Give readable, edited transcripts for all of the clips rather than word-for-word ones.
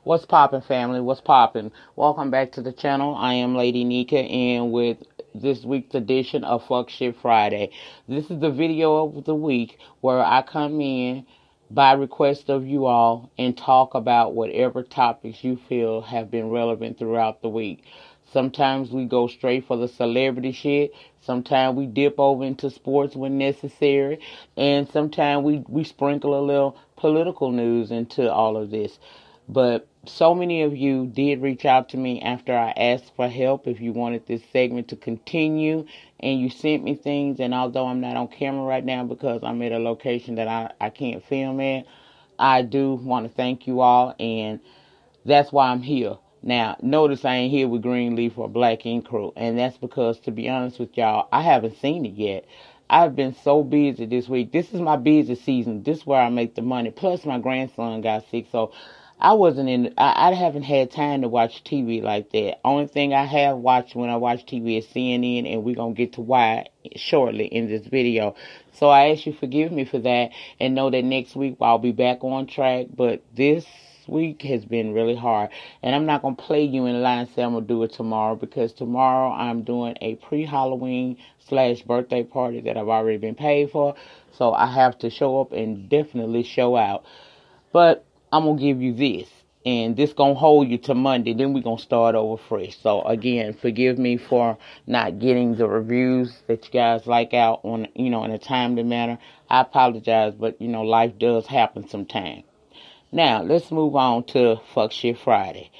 What's poppin', family? What's poppin'? Welcome back to the channel. I am Lady Nyca, and with this week's edition of uckSh. This is the video of the week where I come in by request of you all and talk about whatever topics you feel have been relevant throughout the week. Sometimes we go straight for the celebrity shit. Sometimes we dip over into sports when necessary. And sometimes we sprinkle a little political news into all of this. But so many of you did reach out to me after I asked for help if you wanted this segment to continue. And you sent me things. And although I'm not on camera right now because I'm at a location that I can't film at, I do want to thank you all. And that's why I'm here. Now, notice I ain't here with Greenleaf or Black Ink Crew, and that's because, to be honest with y'all, I haven't seen it yet. I've been so busy this week. This is my busy season. This is where I make the money. Plus, my grandson got sick, so I haven't had time to watch TV like that. Only thing I have watched when I watch TV is CNN, and we're going to get to why shortly in this video. So I ask you forgive me for that, and know that next week I'll be back on track, but this week has been really hard, and I'm not gonna play you in line and say I'm gonna do it tomorrow, because tomorrow I'm doing a pre-Halloween / birthday party that I've already been paid for, so I have to show up and definitely show out. But I'm gonna give you this, and this gonna hold you to Monday, then we're gonna start over fresh. So again, forgive me for not getting the reviews that you guys like out on, in a timely manner. I apologize, but life does happen sometimes. Now, let's move on to uckSh Friday.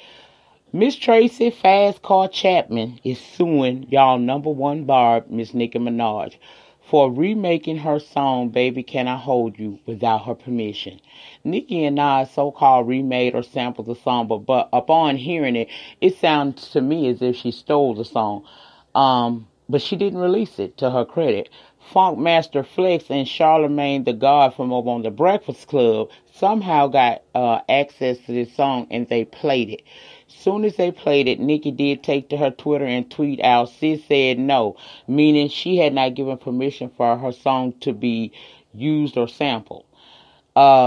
Miss Tracy Fast Car Chapman is suing y'all #1 barb, Miss Nicki Minaj, for remaking her song, Baby Can I Hold You, without her permission. Nicki and I so-called remade or sampled the song, but upon hearing it, it sounds to me as if she stole the song. But she didn't release it, to her credit. Funk Master Flex and Charlamagne the God from over on the Breakfast Club somehow got access to this song, and they played it. Soon as they played it, Nicki did take to her Twitter and tweet out, "Sis said no," meaning she had not given permission for her song to be used or sampled.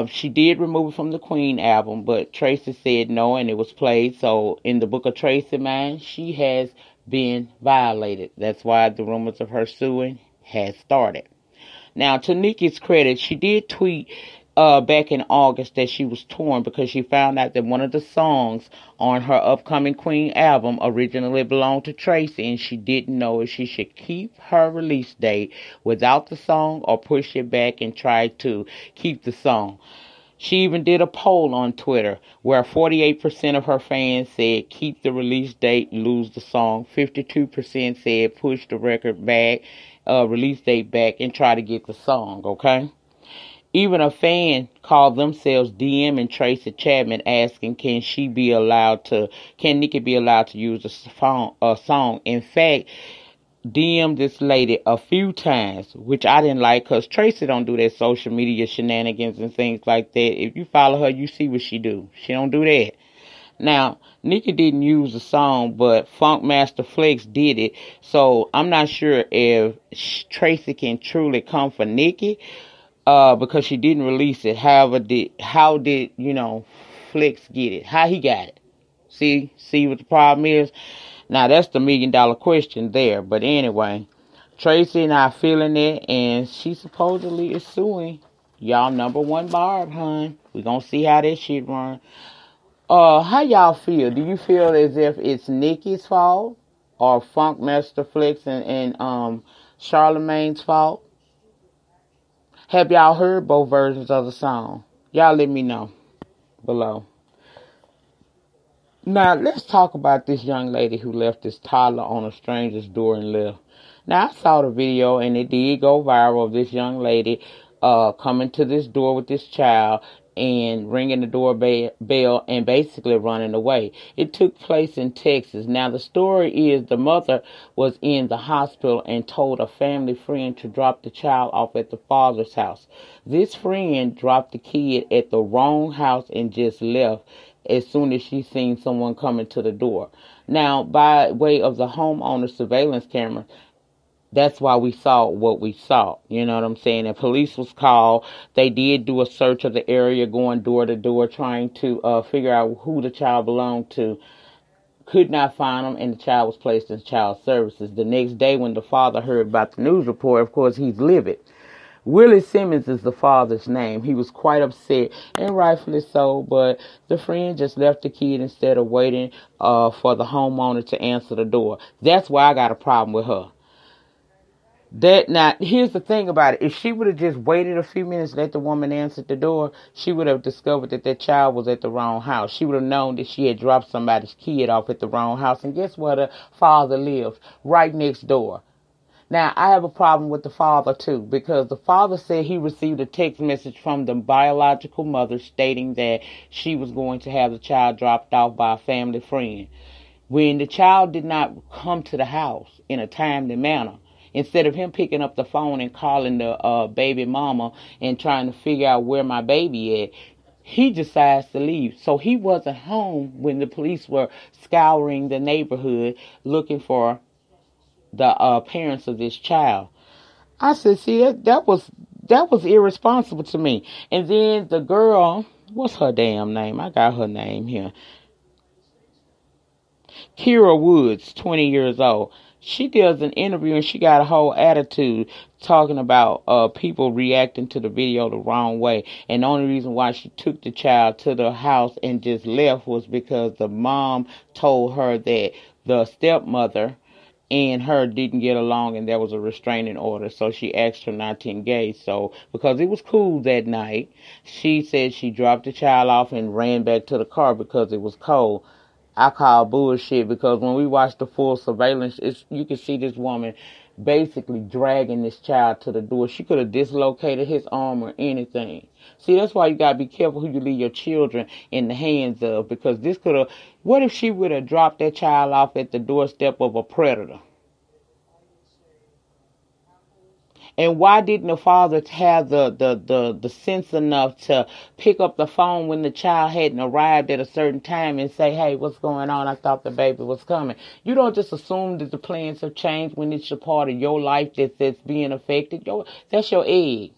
She did remove it from the Queen album, but Tracy said no, and it was played. So in the book of Tracy mind, she has been violated. That's why the rumors of her suing has started. Now, to Nicki's credit, she did tweet back in August that she was torn because she found out that one of the songs on her upcoming Queen album originally belonged to Tracy, and she didn't know if she should keep her release date without the song or push it back and try to keep the song. She even did a poll on Twitter where 48% of her fans said keep the release date, lose the song. 52% said push the record back, release date back, and try to get the song, okay? Even a fan called themselves DMing Tracy Chapman asking can Nicki be allowed to use a song. In fact, DM'd this lady a few times, which I didn't like, because Tracy don't do that social media shenanigans and things like that. If you follow her, you see what she do. She don't do that. Now, Nicki didn't use the song, but Funk Master Flex did it. So I'm not sure if Tracy can truly come for Nicki, because she didn't release it. However, how did Flex get it? How he got it? See what the problem is? Now, that's the $1 million question there. But anyway, Tracy and I feeling it, and she supposedly is suing y'all #1 barb, hun. We gonna see how that shit run. How y'all feel? Do you feel as if it's Nicki's fault or Funk Master Flex and Charlamagne's fault? Have y'all heard both versions of the song? Y'all let me know below. Now, let's talk about this young lady who left this toddler on a stranger's door and left. Now, I saw the video, and it did go viral, of this young lady coming to this door with this child and ringing the doorbell and basically running away. It took place in Texas. Now, the story is the mother was in the hospital and told a family friend to drop the child off at the father's house. This friend dropped the kid at the wrong house and just left as soon as she seen someone coming to the door. Now, by way of the homeowner surveillance camera, That's why we saw what we saw. You know what I'm saying? And police was called. They did do a search of the area, going door to door, trying to figure out who the child belonged to. Could not find him, and the child was placed in child services. The next day, when the father heard about the news report, of course, he's livid. Willie Simmons is the father's name. He was quite upset, and rightfully so, but the friend just left the kid instead of waiting for the homeowner to answer the door. That's why I got a problem with her. Now, here's the thing about it. If she would have just waited a few minutes, let the woman answer the door, she would have discovered that that child was at the wrong house. She would have known that she had dropped somebody's kid off at the wrong house. And guess where the father lives? Right next door. Now, I have a problem with the father, too, because the father said he received a text message from the biological mother stating that she was going to have the child dropped off by a family friend. When the child did not come to the house in a timely manner, instead of him picking up the phone and calling the baby mama and trying to figure out where my baby at, he decides to leave. So he wasn't home when the police were scouring the neighborhood looking for the parents of this child. I said, see, that was irresponsible to me. And then the girl, what's her damn name? I got her name here. Kira Woods, 20 years old. She does an interview and she got a whole attitude talking about people reacting to the video the wrong way. And the only reason why she took the child to the house and just left was because the mom told her that the stepmother and her didn't get along and there was a restraining order. So she asked her not to engage. So because it was cool that night, she said she dropped the child off and ran back to the car because it was cold. I call bullshit, because when we watch the full surveillance, you can see this woman basically dragging this child to the door. She could have dislocated his arm or anything. See, that's why you got to be careful who you leave your children in the hands of, because this could have, what if she would have dropped that child off at the doorstep of a predator? And why didn't the father have the sense enough to pick up the phone when the child hadn't arrived at a certain time and say, hey, what's going on? I thought the baby was coming. You don't just assume that the plans have changed when it's a part of your life that's being affected. That's your egg.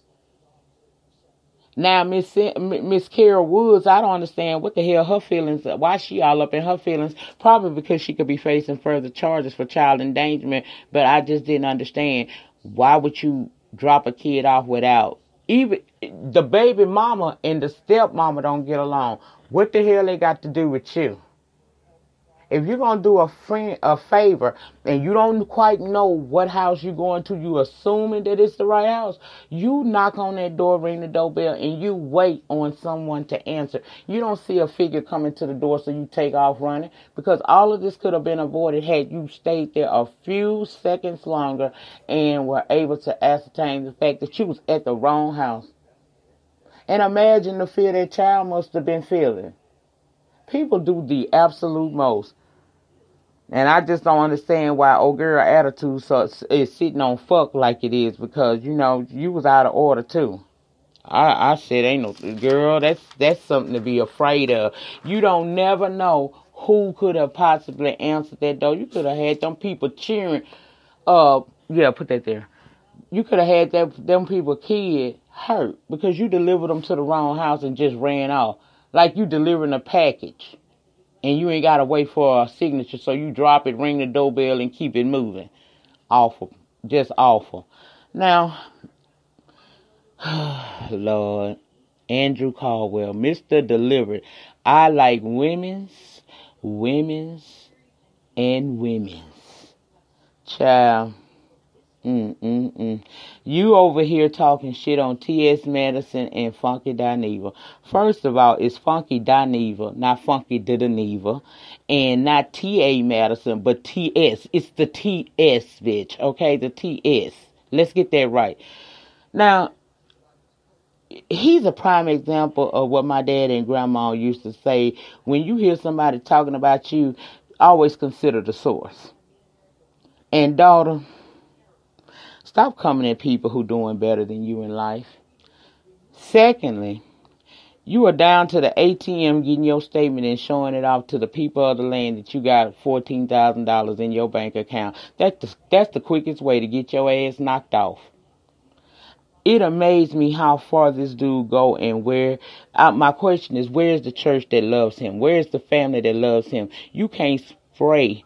Now, Miss Kara Woods, I don't understand what the hell her feelings, why she all up in her feelings, probably because she could be facing further charges for child endangerment, but I just didn't understand. Why would you drop a kid off without, even the baby mama and the stepmama don't get along? What the hell they got to do with you? If you're going to do a favor and you don't quite know what house you're going to, you assuming that it's the right house, you knock on that door, ring the doorbell, and you wait on someone to answer. You don't see a figure coming to the door, so you take off running, because all of this could have been avoided had you stayed there a few seconds longer and were able to ascertain the fact that you was at the wrong house. And imagine the fear that child must have been feeling. People do the absolute most. And I just don't understand why old girl attitude is sitting on fuck like it is, because, you know, you was out of order too. I said, ain't no girl, that's something to be afraid of. You don't never know who could have possibly answered that door. You could have had them people cheering. Yeah, put that there. You could have had them people kid hurt because you delivered them to the wrong house and just ran off. Like you delivering a package and you ain't got to wait for a signature, so you drop it, ring the doorbell, and keep it moving. Awful. Just awful. Now, Lord, Andrew Caldwell, Mr. Delivered. I like women's, and women's. Child. You over here talking shit on T.S. Madison and Funky Dineva. First of all, it's Funky Dineva, not Funky Dineva, and not T.A. Madison, but T.S. It's the T.S. bitch, okay? The T.S. Let's get that right. Now, he's a prime example of what my dad and grandma used to say. When you hear somebody talking about you, always consider the source. And daughter, stop coming at people who doing better than you in life. Secondly, You are down to the ATM getting your statement and showing it off to the people of the land that you got $14,000 in your bank account. That's the quickest way to get your ass knocked off. It amazed me how far this dude go and where. My question is, where's the church that loves him? Where's the family that loves him? You can't spray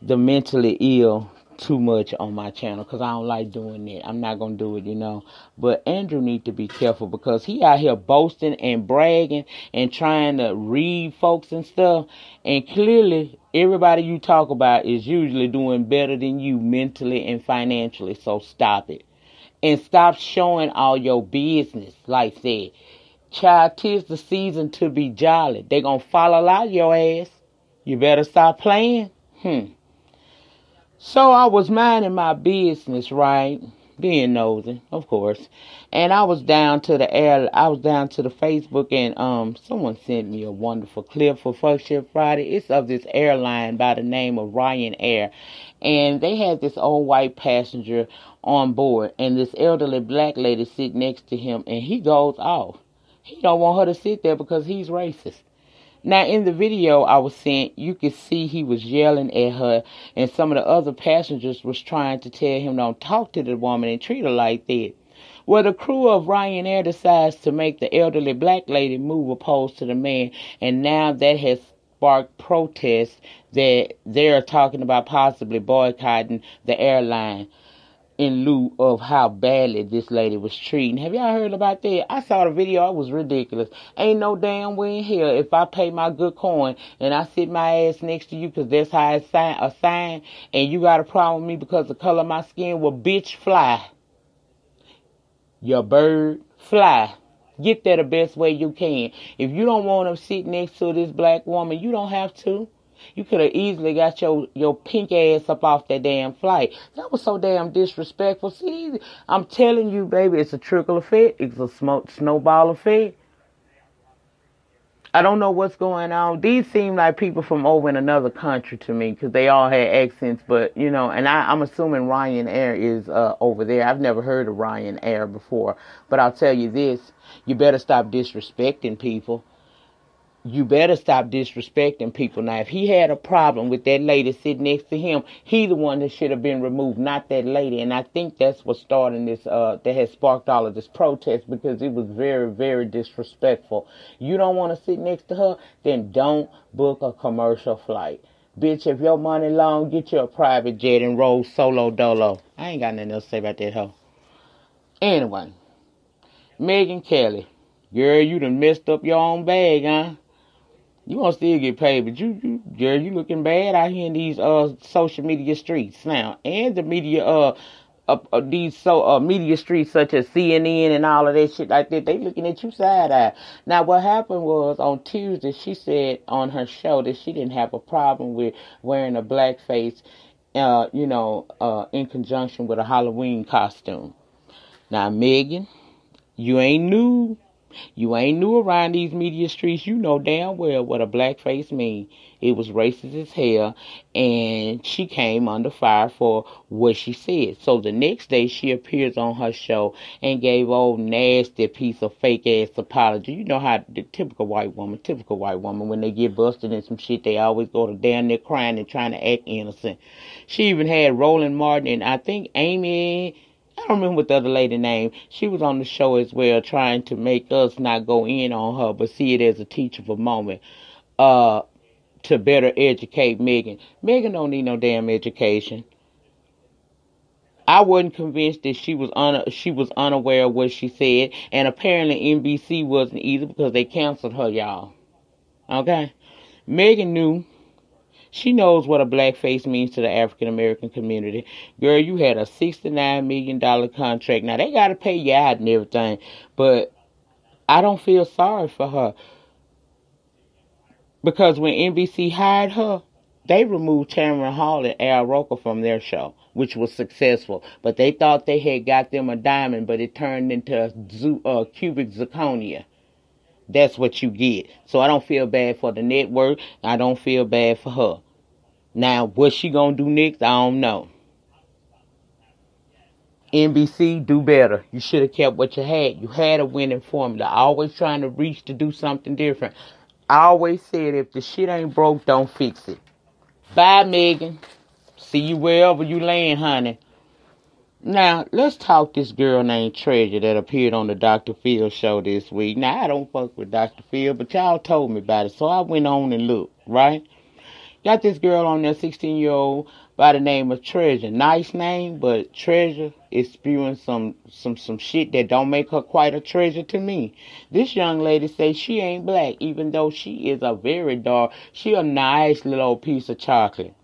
the mentally ill too much on my channel because I don't like doing that. I'm not going to do it, But Andrew need to be careful because he out here boasting and bragging and trying to read folks and stuff. And clearly, everybody you talk about is usually doing better than you mentally and financially. So stop it. And stop showing all your business like that. Child, 'tis the season to be jolly. They gonna follow out your ass. You better stop playing. So I was minding my business, right? Being nosy, of course. And I was down to the Facebook, and someone sent me a wonderful clip for Fuck Shit Friday. It's of this airline by the name of Ryanair. And they had this old white passenger on board, and this elderly black lady sit next to him, and he goes off. He don't want her to sit there because he's racist. Now, in the video I was sent, you could see he was yelling at her, and some of the other passengers was trying to tell him don't talk to the woman and treat her like that. Well, the crew of Ryanair decides to make the elderly black lady move opposed to the man, and now that has sparked protests that they're talking about possibly boycotting the airline in lieu of how badly this lady was treating. Have y'all heard about that? I saw the video. It was ridiculous. Ain't no damn way in hell if I pay my good coin and I sit my ass next to you because that's how it's assigned, and you got a problem with me because of the color of my skin. Well, bitch, fly. Your bird, fly. Get there the best way you can. If you don't want to sit next to this black woman, you don't have to. You could have easily got your pink ass up off that damn flight. That was so damn disrespectful. See, I'm telling you, baby, it's a trickle effect. It's a snowball effect. I don't know what's going on. These seem like people from over in another country to me because they all had accents. But, and I'm assuming Ryanair is over there. I've never heard of Ryanair before. But I'll tell you this. You better stop disrespecting people. You better stop disrespecting people. Now, if he had a problem with that lady sitting next to him, he the one that should have been removed, not that lady. And I think that's what started this, that has sparked all of this protest because it was very, very disrespectful. You don't want to sit next to her, then don't book a commercial flight. Bitch, if your money long, get you a private jet and roll solo dolo. I ain't got nothing else to say about that hoe. Anyway, Megyn Kelly. Girl, you done messed up your own bag, huh? You won't still get paid, but girl, you looking bad out here in these social media streets now, and the media media streets such as CNN and all of that shit like that. They looking at you side eye. Now, what happened was on Tuesday, she said on her show that she didn't have a problem with wearing a blackface, in conjunction with a Halloween costume. Now, Megyn, you ain't new. You ain't new around these media streets. You know damn well what a blackface mean. It was racist as hell, and she came under fire for what she said. So the next day, she appears on her show and gave old nasty piece of fake ass apology. You know how the typical white woman, when they get busted in some shit, they always go to damn near crying and trying to act innocent. She even had Roland Martin and I think Amy. I don't remember what the other lady name. She was on the show as well, trying to make us not go in on her, but see it as a teachable moment, to better educate Megyn. Megyn don't need no damn education. I wasn't convinced that she was unaware of what she said, and apparently NBC wasn't either because they canceled her, y'all. Okay, Megyn knew. She knows what a blackface means to the African American community. Girl, you had a $69 million contract. Now, they got to pay you out and everything. But I don't feel sorry for her. Because when NBC hired her, they removed Tamron Hall and Al Roker from their show, which was successful. But they thought they had got them a diamond, but it turned into cubic zirconia. That's what you get. So I don't feel bad for the network. I don't feel bad for her. Now, what she gonna do next, I don't know. NBC, do better. You should have kept what you had. You had a winning formula. Always trying to reach to do something different. I always said, if the shit ain't broke, don't fix it. Bye, Megyn. See you wherever you land, honey. Now, let's talk this girl named Treasure that appeared on the Dr.Phil show this week. Now, I don't fuck with Dr. Phil, but y'all told me about it, so I went on and looked, right? Got this girl on there, 16-year-old, by the name of Treasure. Nice name, but Treasure is spewing some shit that don't make her quite a treasure to me. This young lady says she ain't black, even though she is a very dark, she a nice little piece of chocolate.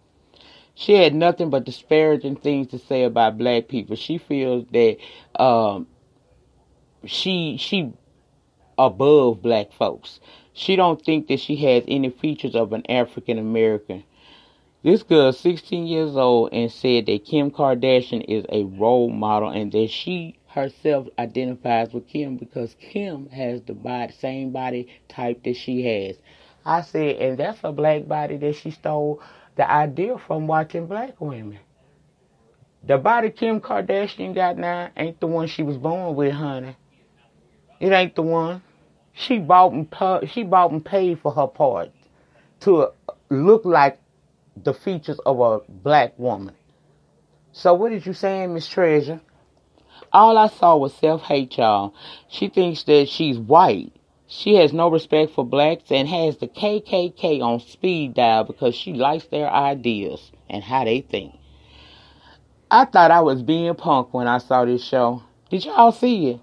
She had nothing but disparaging things to say about black people. She feels that she above black folks. She don't think that she has any features of an African American. This girl is 16 years old and said that Kim Kardashian is a role model and that she herself identifies with Kim because Kim has the same body type that she has. I said, and that's a black body that she stole the idea from watching black women. The body Kim Kardashian got now ain't the one she was born with, honey. It ain't the one. She bought and paid for her part to look like the features of a black woman. So what did you saying, Miss Treasure? All I saw was self-hate, y'all. She thinks that she's white. She has no respect for blacks and has the KKK on speed dial because she likes their ideas and how they think. I thought I was being punk when I saw this show. Did y'all see it?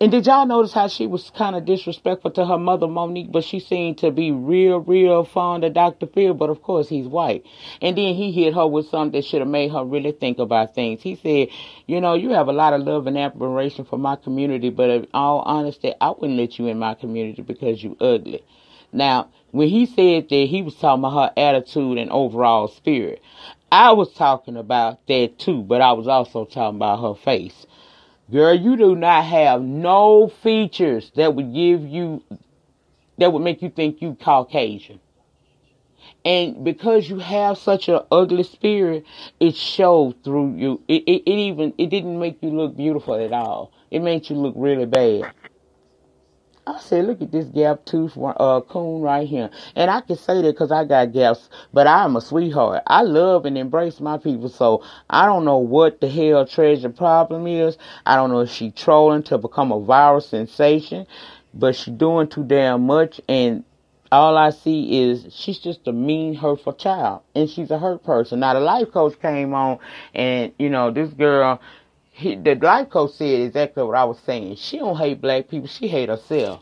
And did y'all notice how she was kind of disrespectful to her mother, Monique, but she seemed to be real fond of Dr. Phil, but of course he's white. And then he hit her with something that should have made her really think about things. He said, you know, you have a lot of love and admiration for my community, but in all honesty, I wouldn't let you in my community because you ugly. Now, when he said that, he was talking about her attitude and overall spirit. I was talking about that too, but I was also talking about her face. Girl, you do not have no features that would make you think you Caucasian. And because you have such an ugly spirit, it showed through you. It didn't make you look beautiful at all. It made you look really bad. I said, look at this gap tooth coon right here. And I can say that because I got gaps, but I'm a sweetheart. I love and embrace my people, so I don't know what the hell Treasure problem is. I don't know if she trolling to become a viral sensation, but she doing too damn much, and all I see is she's just a mean, hurtful child, and she's a hurt person. Now, the life coach came on, and, you know, this girl... the life coach said exactly what I was saying. She don't hate black people. She hate herself.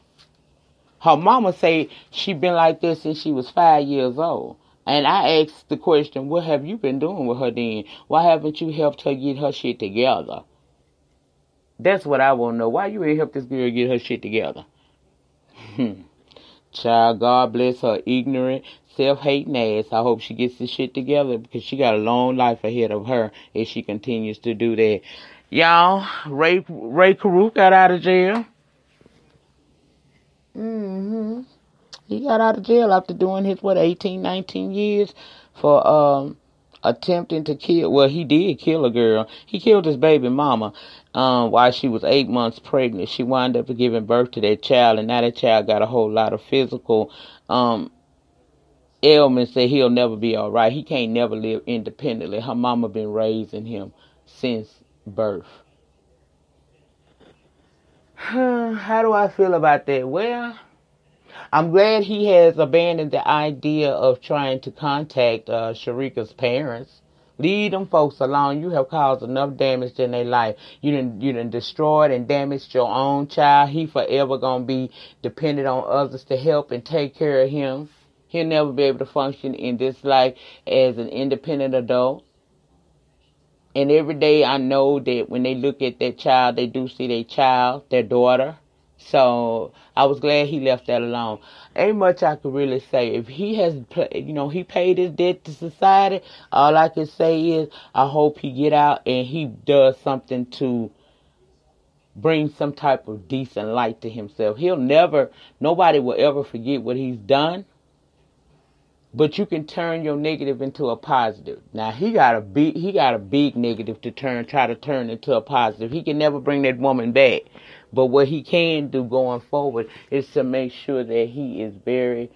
Her mama say she been like this since she was 5 years old. And I asked the question, what have you been doing with her then? Why haven't you helped her get her shit together? That's what I want to know. Why you ain't help this girl get her shit together? Child, God bless her ignorant, self-hating ass. I hope she gets this shit together because she got a long life ahead of her if she continues to do that. Y'all, Rae Carruth got out of jail. He got out of jail after doing his, 18, 19 years for attempting to kill. Well, he did kill a girl. He killed his baby mama while she was 8 months pregnant. She wound up giving birth to that child, and now that child got a whole lot of physical ailments that he'll never be all right. He can't never live independently. Her mama been raising him since birth. How do I feel about that? Well, I'm glad he has abandoned the idea of trying to contact Sharika's parents. Leave them folks alone. You have caused enough damage in their life. You done destroyed and damaged your own child. He forever gonna be dependent on others to help and take care of him. He'll never be able to function in this life as an independent adult. And every day I know that when they look at that child, they do see their child, their daughter. So I was glad he left that alone. Ain't much I could really say. If he has, he paid his debt to society, all I can say is I hope he get out and he does something to bring some type of decent light to himself. Nobody will ever forget what he's done. but you can turn your negative into a positive. Now he got a big negative to try to turn into a positive. He can never bring that woman back. But what he can do going forward is to make sure that he is very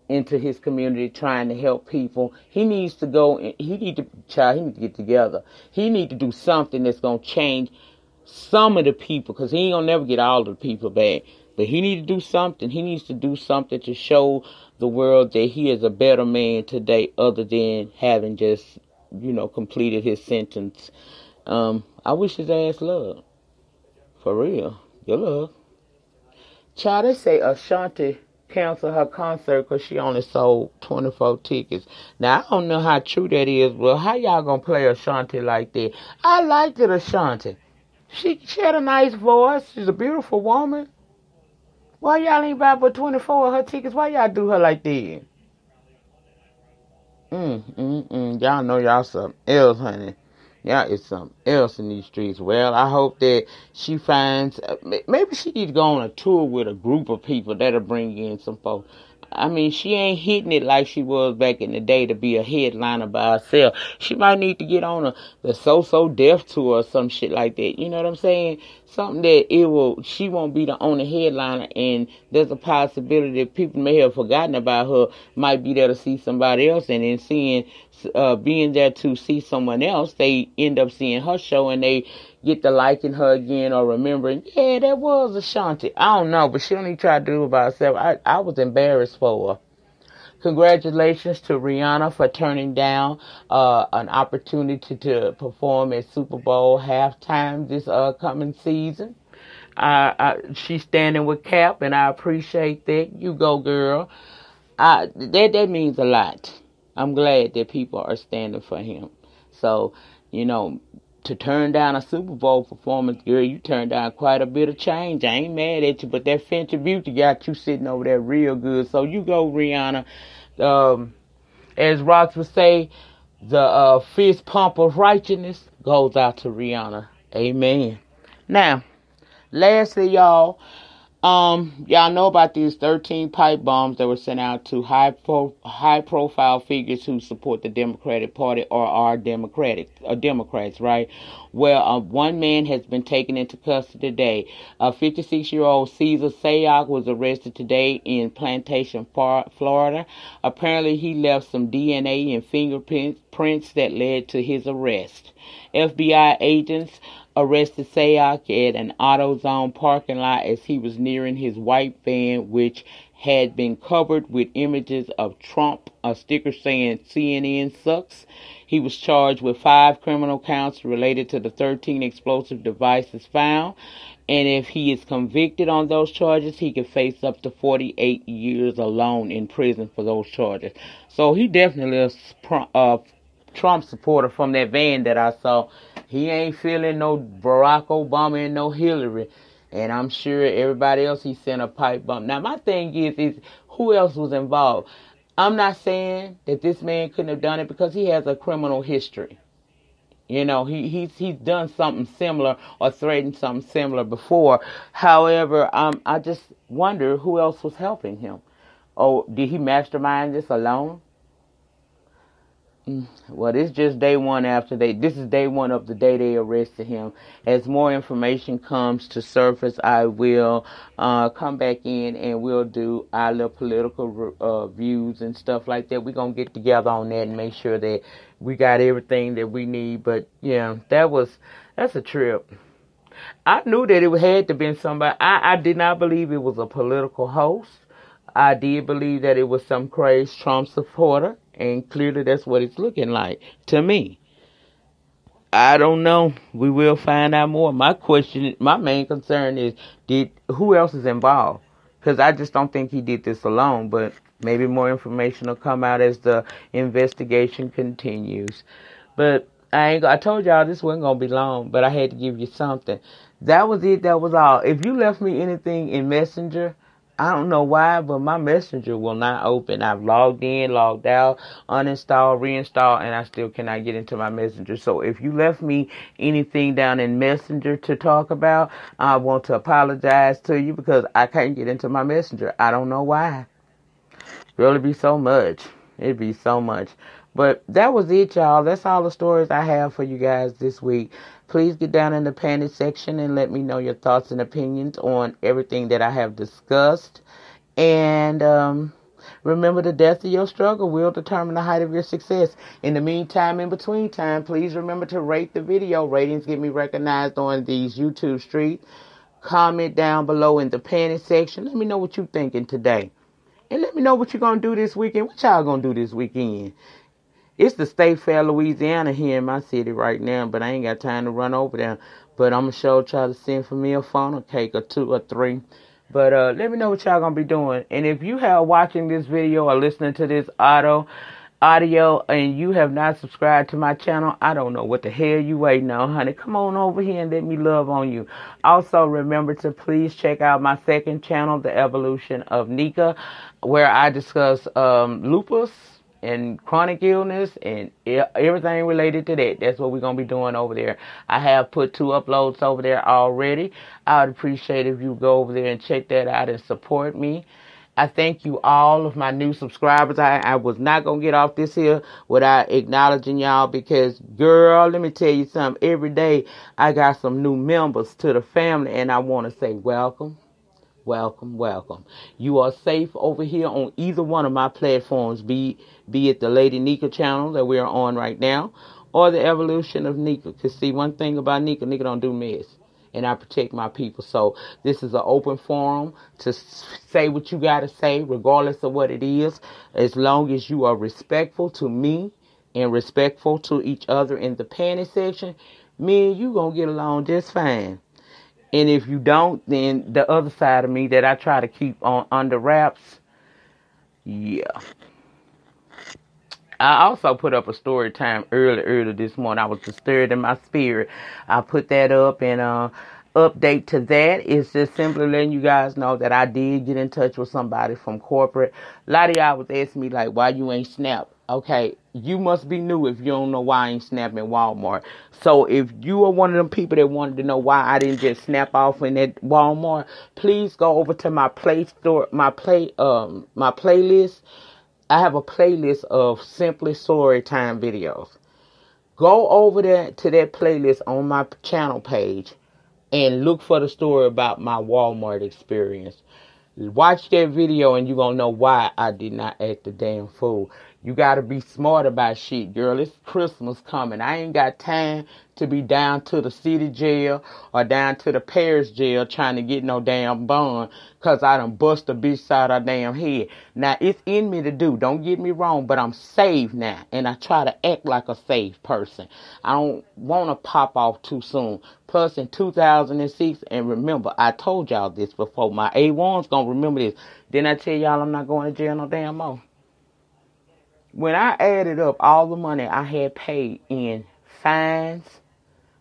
into his community, trying to help people. He needs to go. He need to get together. He need to do something that's gonna change some of the people, because he ain't gonna never get all of the people back. But he need to do something. He needs to do something to show the world that he is a better man today, other than having just, completed his sentence. I wish his ass luck. For real. Good luck. Child, they say Ashanti canceled her concert because she only sold 24 tickets. Now, I don't know how true that is, but how y'all gonna play Ashanti like that? I liked it, Ashanti. She had a nice voice. She's a beautiful woman. Why y'all ain't buy but 24 of her tickets? Why y'all do her like that? Y'all know y'all something else, honey. Y'all is something else in these streets. Well, I hope that she finds, maybe she need to go on a tour with a group of people that'll bring in some folks. I mean, she ain't hitting it like she was back in the day to be a headliner by herself. She might need to get on the So Deaf tour or some shit like that. You know what I'm saying? Something that she won't be the only headliner, and there's a possibility that people may have forgotten about her, might be there to see somebody else, and then being there to see someone else, they end up seeing her show and they get to liking her again or remembering, yeah, that was Ashanti. I don't know, but she don't even try to do it by herself. I was embarrassed for her. Congratulations to Rihanna for turning down an opportunity to perform at Super Bowl halftime this coming season. She's standing with Cap, and I appreciate that. You go, girl. That means a lot. I'm glad that people are standing for him. So, to turn down a Super Bowl performance, girl, you turned down quite a bit of change. I ain't mad at you, but that Fenty Beauty got you sitting over there real good. So you go, Rihanna. As Rox would say, the fist pump of righteousness goes out to Rihanna. Amen. Now, lastly, y'all know about these 13 pipe bombs that were sent out to high-profile figures who support the Democratic Party or are Democrats, right? Well, one man has been taken into custody today. A 56-year-old Caesar Sayoc was arrested today in Plantation, Florida. Apparently, he left some DNA and fingerprints that led to his arrest. FBI agents arrested Sayoc at an AutoZone parking lot as he was nearing his white van, which had been covered with images of Trump, a sticker saying CNN sucks. He was charged with 5 criminal counts related to the 13 explosive devices found. And if he is convicted on those charges, he could face up to 48 years alone in prison for those charges. So he definitely is a Trump supporter from that van that I saw. He ain't feeling no Barack Obama and no Hillary. And I'm sure everybody else he sent a pipe bomb. Now, my thing is who else was involved? I'm not saying that this man couldn't have done it because he has a criminal history. He's done something similar or threatened something similar before. However, I just wonder who else was helping him. Oh, did he mastermind this alone? Well, this is just day one this is day one of the day they arrested him. As more information comes to surface, I will come back in and we'll do our little political views and stuff like that. We're going to get together on that and make sure that we got everything that we need. But yeah, that's a trip. I knew that it had to have been somebody. I did not believe it was a political host. I did believe that it was some crazy Trump supporter. And clearly that's what it's looking like to me. I don't know. We will find out more. My main concern is, who else is involved? Because I just don't think he did this alone. But maybe more information will come out as the investigation continues. But I told y'all this wasn't going to be long, but I had to give you something. That was it. That was all. If you left me anything in Messenger, I don't know why, but my Messenger will not open. I've logged in, logged out, uninstalled, reinstalled, and I still cannot get into my Messenger. So if you left me anything down in Messenger to talk about, I want to apologize to you because I can't get into my Messenger. I don't know why. Girl, it'd be so much. It'd be so much. But that was it, y'all. That's all the stories I have for you guys this week. Please get down in the panty section and let me know your thoughts and opinions on everything that I have discussed. And remember, the depth of your struggle will determine the height of your success. In the meantime, in between time, please remember to rate the video. Ratings get me recognized on these YouTube streets. Comment down below in the panty section. Let me know what you're thinking today. And let me know what you're going to do this weekend. What y'all going to do this weekend? It's the State Fair, Louisiana here in my city right now, but I ain't got time to run over there. But I'm going to sure try to send for me a funnel cake or 2 or 3. But let me know what y'all going to be doing. And if you have watching this video or listening to this audio and you have not subscribed to my channel, I don't know what the hell you waiting on, honey. Come on over here and let me love on you. Also, remember to please check out my second channel, The Evolution of Nyca, where I discuss lupus and chronic illness and everything related to that. That's what we're going to be doing over there. I have put 2 uploads over there already. I would appreciate if you go over there and check that out and support me. I thank you all of my new subscribers. I was not going to get off this here without acknowledging y'all because, girl, let me tell you something. Every day I got some new members to the family, and I want to say welcome. Welcome, welcome. You are safe over here on either one of my platforms, be it the Lady Nyca channel that we're on right now, or the Evolution of Nyca. Because see, one thing about Nyca don't do mess. And I protect my people. So this is an open forum to say what you got to say, regardless of what it is, as long as you are respectful to me and respectful to each other in the panty section. Me and you going to get along just fine. And if you don't, then the other side of me that I try to keep on under wraps, yeah. I also put up a story time early this morning. I was disturbed in my spirit. I put that up, and update to that is just simply letting you guys know that I did get in touch with somebody from corporate. A lot of y'all was asking me, like, why you ain't snap? Okay, you must be new if you don't know why I ain't snapping Walmart. So if you are one of them people that wanted to know why I didn't just snap off in that Walmart, please go over to my playlist. I have a playlist of simply story time videos. Go over there to that playlist on my channel page and look for the story about my Walmart experience. Watch that video and you're going to know why I did not act a damn fool. You got to be smart about shit, girl. It's Christmas coming. I ain't got time to be down to the city jail or down to the parish jail trying to get no damn bond because I done bust a bitch side of her damn head. Now, it's in me to do. Don't get me wrong, but I'm saved now. And I try to act like a saved person. I don't want to pop off too soon. Plus, in 2006, and remember, I told y'all this before. My A1's going to remember this. Didn't I tell y'all I'm not going to jail no damn more? When I added up all the money I had paid in fines,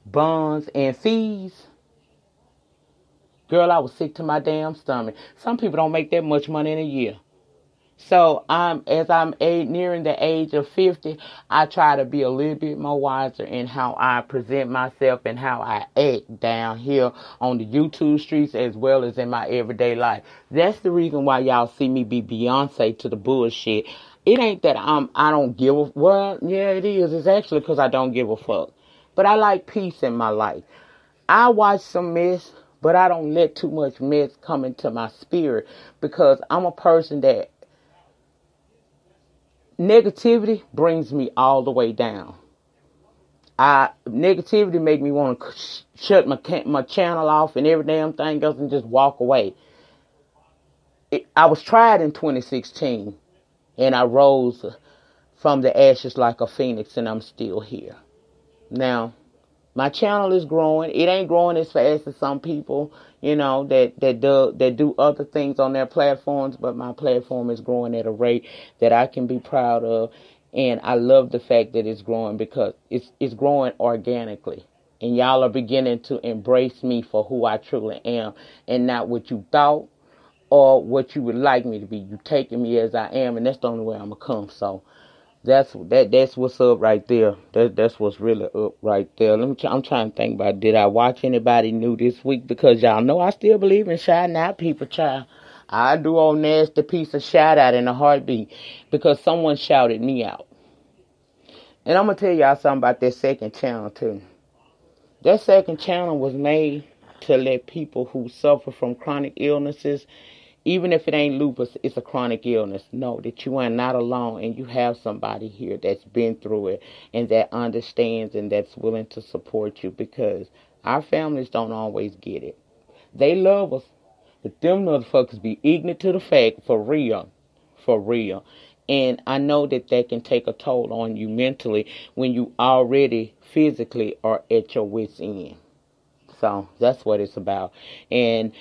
bonds, and fees, girl, I was sick to my damn stomach. Some people don't make that much money in a year. So as I'm nearing the age of 50, I try to be a little bit more wiser in how I present myself and how I act down here on the YouTube streets as well as in my everyday life. That's the reason why y'all see me be Beyonce to the bullshit. It ain't that I don't give a... Well, yeah, it is. It's actually because I don't give a fuck. But I like peace in my life. I watch some mess, but I don't let too much mess come into my spirit because I'm a person that... Negativity brings me all the way down. Negativity make me want to shut my channel off and every damn thing else and just walk away. I was tried in 2016. And I rose from the ashes like a phoenix, and I'm still here. Now, my channel is growing. It ain't growing as fast as some people, you know, that do other things on their platforms. But my platform is growing at a rate that I can be proud of. And I love the fact that it's growing because it's growing organically. And y'all are beginning to embrace me for who I truly am and not what you thought or what you would like me to be. You taking me as I am, and that's the only way I'm gonna come. So that's what's up right there. That's what's really up right there. I'm trying to think about, did I watch anybody new this week? Because y'all know I still believe in shouting out people, child. I do old nasty piece of shout out in a heartbeat because someone shouted me out. And I'm going to tell y'all something about that second channel too. That second channel was made to let people who suffer from chronic illnesses, even if it ain't lupus, it's a chronic illness, know that you are not alone and you have somebody here that's been through it and that understands and that's willing to support you, because our families don't always get it. They love us, but them motherfuckers be ignorant to the fact, for real. For real. And I know that can take a toll on you mentally when you already physically are at your wit's end. So that's what it's about. And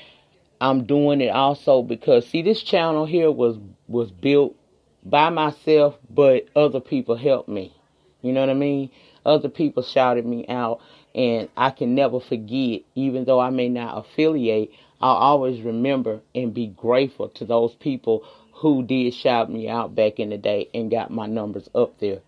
I'm doing it also because, see, this channel here was built by myself, but other people helped me. You know what I mean? Other people shouted me out, and I can never forget, even though I may not affiliate, I'll always remember and be grateful to those people who did shout me out back in the day and got my numbers up there.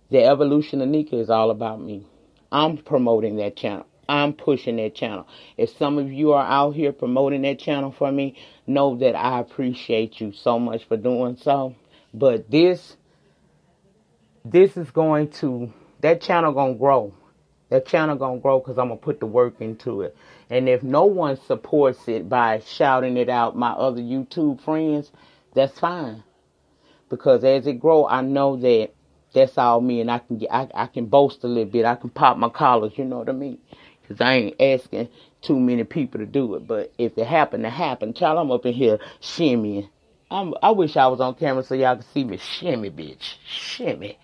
The evolution of Nyca is all about me. I'm promoting that channel. I'm pushing that channel. If some of you are out here promoting that channel for me, know that I appreciate you so much for doing so. But this is going to, that channel going to grow. That channel going to grow because I'm going to put the work into it. And if no one supports it by shouting it out, my other YouTube friends, that's fine. Because as it grow, I know that that's all me, and I can boast a little bit. I can pop my collars, you know what I mean? Because I ain't asking too many people to do it. But if it happen to happen, child, I'm up in here shimmying. I wish I was on camera so y'all could see me shimmy, bitch. Shimmy.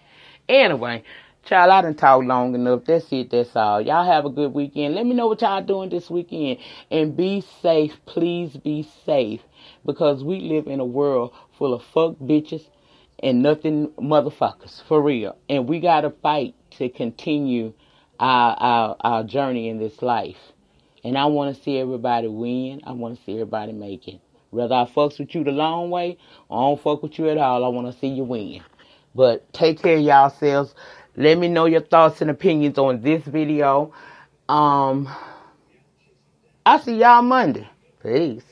Anyway, child, I done talked long enough. That's it. That's all. Y'all have a good weekend. Let me know what y'all doing this weekend. And be safe. Please be safe. Because we live in a world full of fuck bitches and nothing motherfuckers. For real. And we got to fight to continue our journey in this life. And I want to see everybody win. I want to see everybody make it. Whether I fucks with you the long way or I don't fuck with you at all, I want to see you win. But take care of yourselves. Let me know your thoughts and opinions on this video. I'll see y'all Monday. Peace.